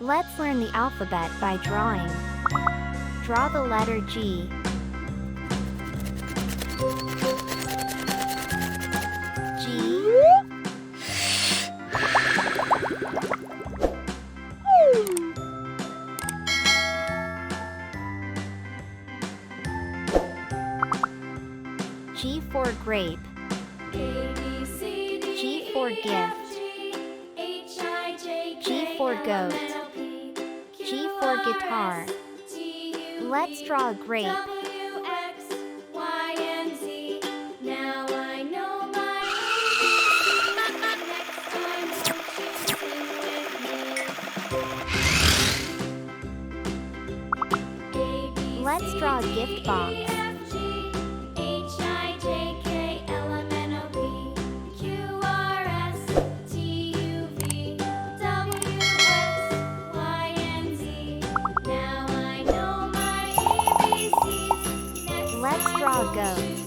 Let's learn the alphabet by drawing. Draw the letter G. G. G for grape. G for gift. G for goat. G for guitar. Let's draw a grape. Let's draw a gift box. Let's draw a goat.